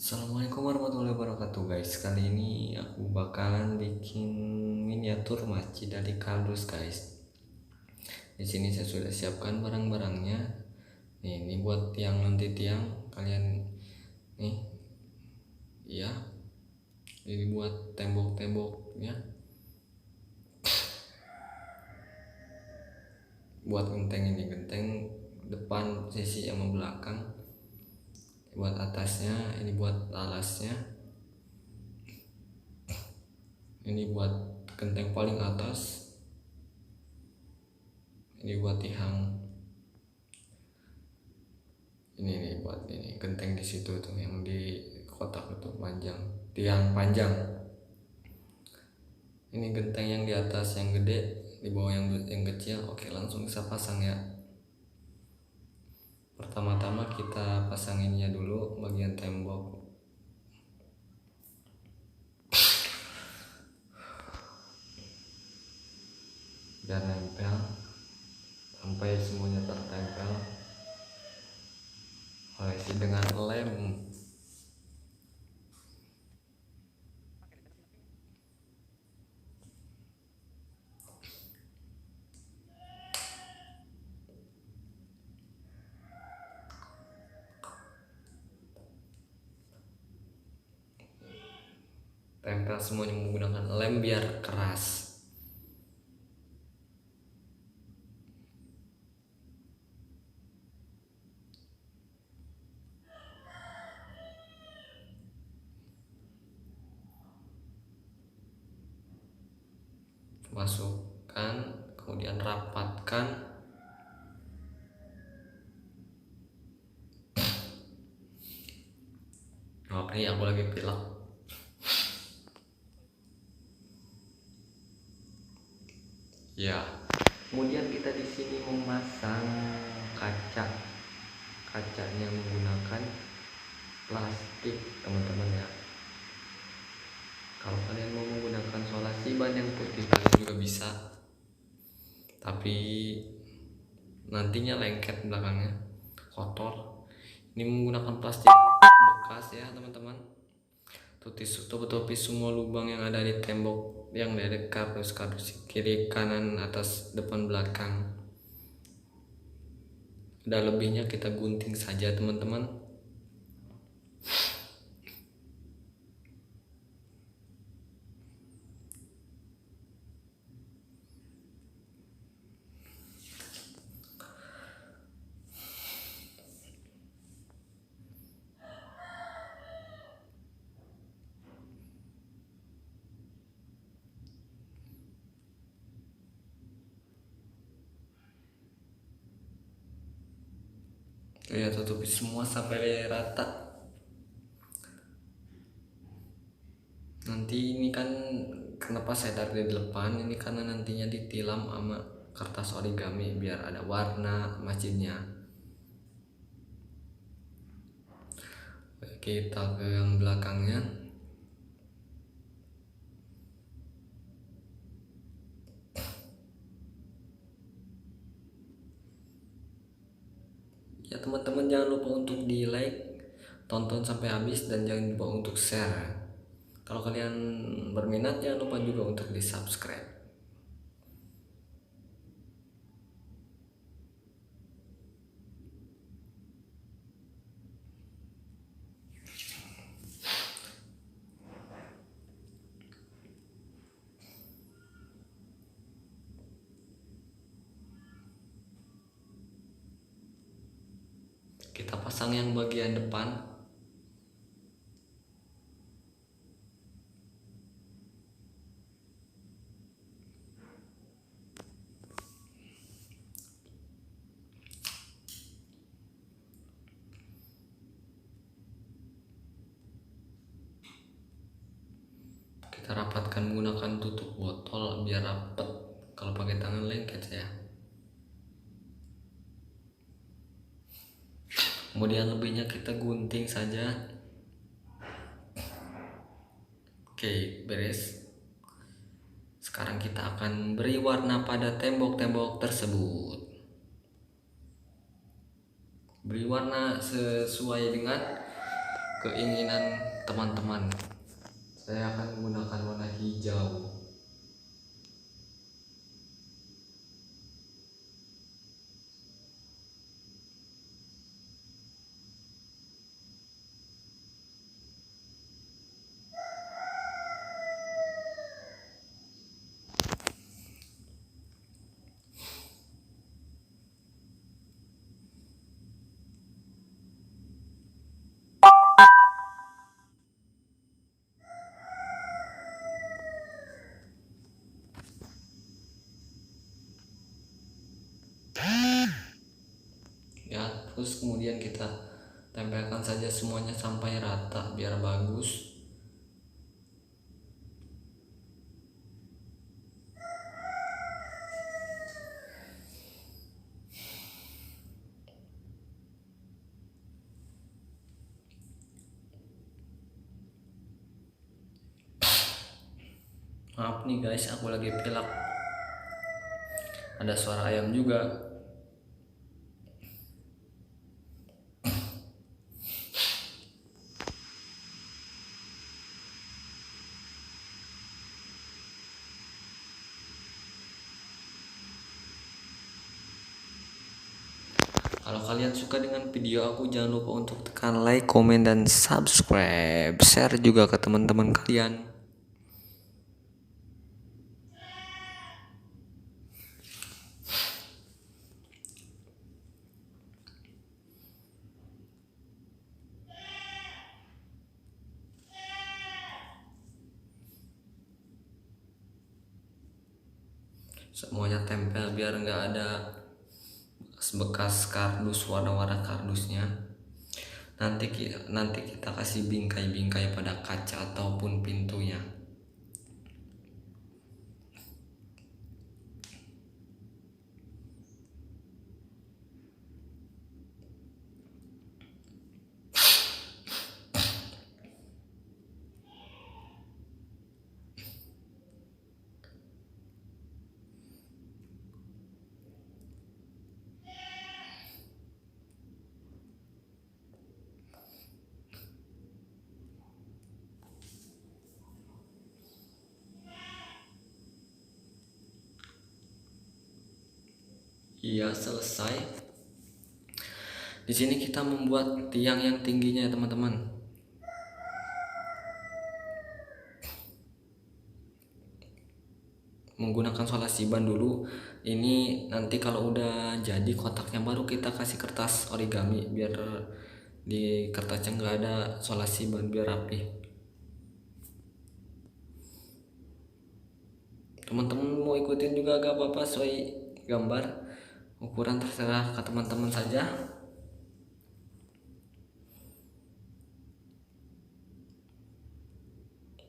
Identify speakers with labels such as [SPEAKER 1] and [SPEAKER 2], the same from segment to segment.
[SPEAKER 1] Assalamualaikum warahmatullahi wabarakatuh guys. Kali ini aku bakalan bikin miniatur masjid dari kardus guys. Di sini saya sudah siapkan barang-barangnya. Ini buat tiang kalian nih. Ya. Ini buat tembok-temboknya. Buat genteng depan sisi sama belakang. Buat atasnya, ini buat alasnya. Ini buat genteng paling atas. Ini buat tiang. Ini buat ini genteng di situ tuh yang di kotak itu panjang, tiang panjang. Ini genteng yang di atas yang gede, di bawah yang kecil. Oke, langsung bisa pasang ya. Pertama-tama kita pasanginnya dulu bagian tembok. Biar nempel sampai semuanya tertempel. Olesi dengan lem. Tempel semuanya menggunakan lem biar keras. Masukkan, kemudian rapatkan. Oke, aku lagi pilek. Ya, kemudian kita di sini memasang kacanya menggunakan plastik teman-teman ya. Kalau kalian mau menggunakan solasi ban yang putih kalian juga bisa, tapi nantinya lengket belakangnya, kotor. Ini menggunakan plastik bekas ya teman-teman. Tutupi semua lubang yang ada di tembok yang dari kardus kiri kanan atas depan belakang. Ada lebihnya kita gunting saja teman-teman. Ya, tutupi semua sampai rata. Nanti ini kan kenapa saya taruh di depan ini, karena nantinya ditilam sama kertas origami biar ada warna masjidnya. Kita ke yang belakangnya. Ya teman-teman, jangan lupa untuk di like, tonton sampai habis, dan jangan lupa untuk share. Kalau kalian berminat jangan lupa juga untuk di subscribe. Kita pasang yang bagian depan. Kita rapatkan menggunakan tutup botol biar rapet. Kalau pakai tangan lengket ya. Kemudian lebihnya kita gunting saja. Oke, beres. Sekarang kita akan beri warna pada tembok-tembok tersebut. Beri warna sesuai dengan keinginan teman-teman. Saya akan menggunakan warna hijau. Ya, terus kemudian kita tempelkan saja semuanya sampai rata biar bagus. Maaf nih guys, aku lagi pilek. Ada suara ayam juga. Kalau kalian suka dengan video aku, jangan lupa untuk tekan like, komen, dan subscribe. Share juga ke teman-teman kalian. Semuanya tempel biar nggak ada bekas kardus, warna-warna kardusnya. Nanti kita kasih bingkai-bingkai pada kaca ataupun pintunya. Iya, selesai. Di sini kita membuat tiang yang tingginya ya teman-teman. Menggunakan solasi ban dulu. Ini nanti kalau udah jadi kotaknya baru kita kasih kertas origami biar di kertasnya nggak ada solasi ban biar rapi. Teman-teman mau ikutin juga gak apa-apa, sesuai gambar. Ukuran terserah ke teman-teman saja.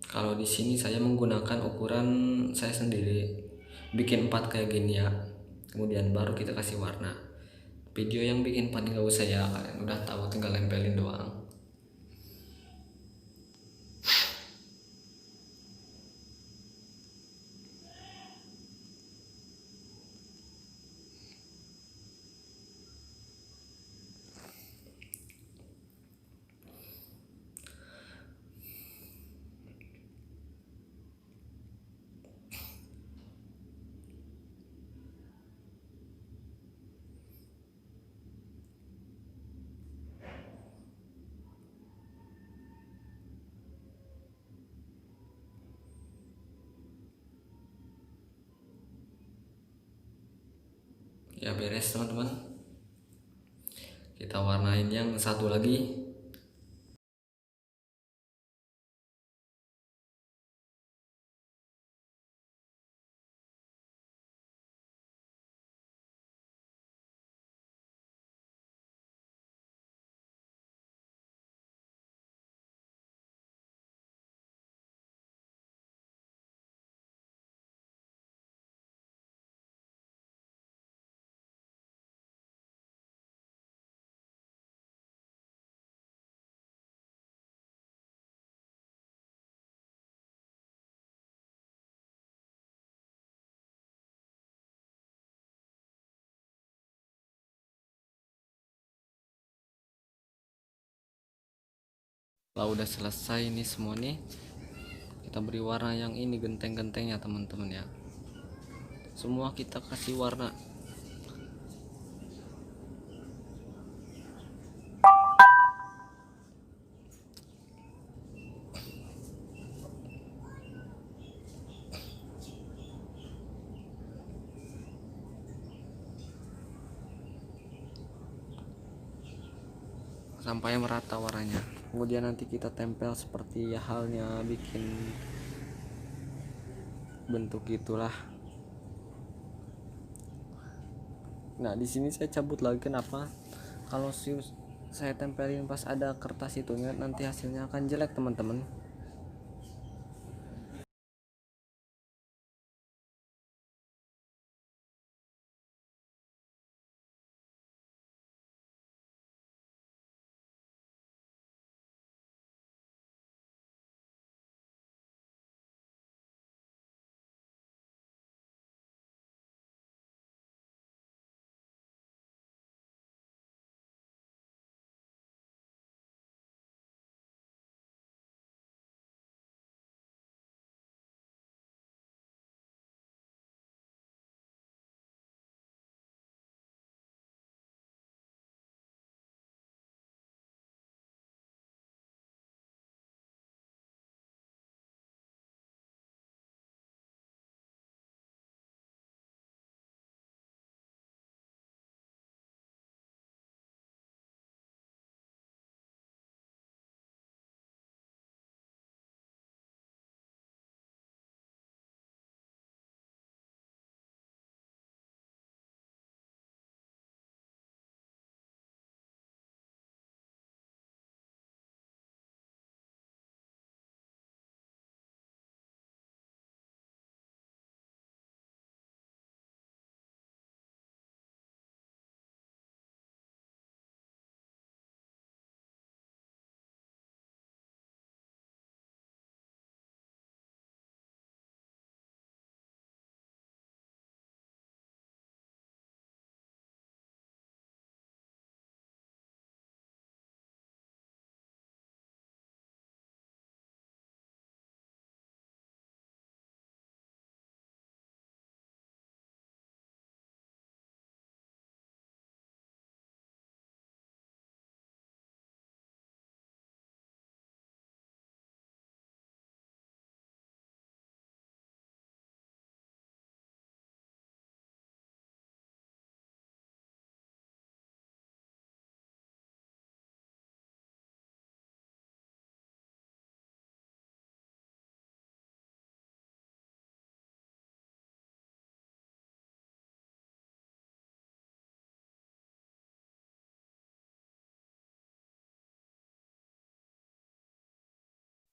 [SPEAKER 1] Kalau di sini saya menggunakan ukuran saya sendiri, bikin 4 kayak gini ya. Kemudian baru kita kasih warna. Video yang bikin 4 nggak usah ya, kalian udah tahu, tinggal nempelin doang. Ya beres teman-teman. Kita warnain yang satu lagi. Kalau udah selesai ini semua nih, kita beri warna yang ini genteng-gentengnya teman-teman ya. Semua kita kasih warna. Sampai merata warnanya. Kemudian nanti kita tempel seperti halnya bikin bentuk itulah. Nah, di sini saya cabut lagi, kenapa? Kalau saya tempelin pas ada kertas itunya, nanti hasilnya akan jelek teman-teman.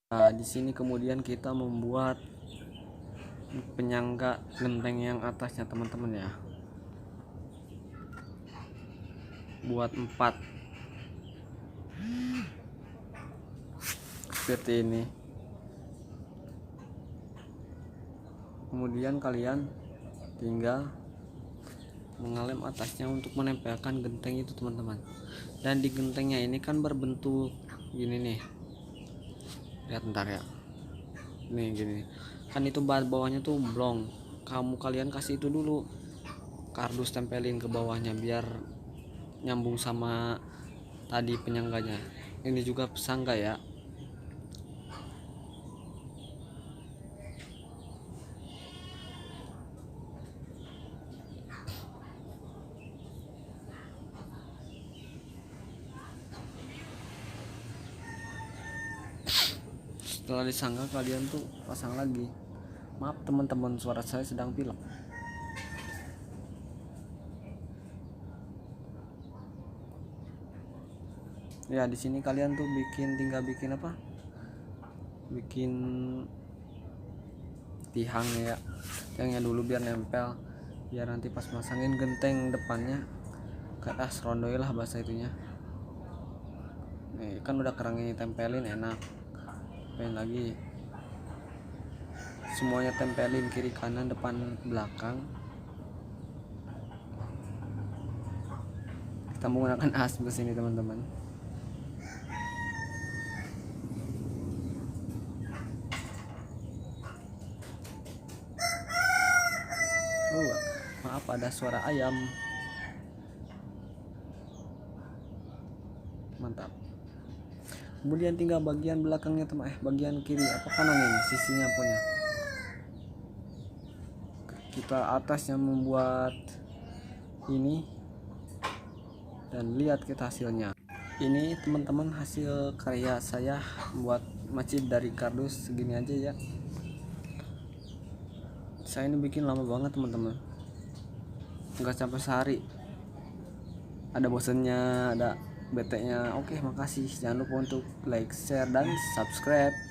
[SPEAKER 1] Nah, di sini kemudian kita membuat penyangga genteng yang atasnya teman-teman ya. Buat 4 seperti ini. Kemudian kalian tinggal mengalem atasnya untuk menempelkan genteng itu teman-teman. Dan di gentengnya ini kan berbentuk gini nih, lihat ntar ya, nih gini kan, itu bawahnya tuh blong. Kalian kasih itu dulu kardus, tempelin ke bawahnya biar nyambung sama tadi penyangganya. Ini juga pesangga ya. Setelah disangga kalian tuh pasang lagi. Maaf teman-teman, suara saya sedang pilek. Ya, di sini kalian tuh tinggal bikin apa? Bikin tihang ya. Tihangnya dulu biar nempel. Biar nanti pas masangin genteng depannya kayak rondoy lah bahasa itunya. Nih, kan udah kerangnya tempelin, enak. Pengen lagi. Semuanya tempelin kiri kanan depan belakang. Kita menggunakan asbes ini teman-teman.
[SPEAKER 2] Maaf ada suara ayam. Mantap. Kemudian tinggal bagian belakangnya teman, bagian kiri apa kanan ini sisinya punya. Kita atasnya membuat ini dan lihat kita hasilnya. Ini teman-teman hasil karya saya membuat masjid dari kardus segini aja ya. Saya ini bikin lama banget teman-teman, nggak sampai sehari. Ada bosennya, ada bete nya. Oke, makasih. Jangan lupa untuk like, share, dan subscribe.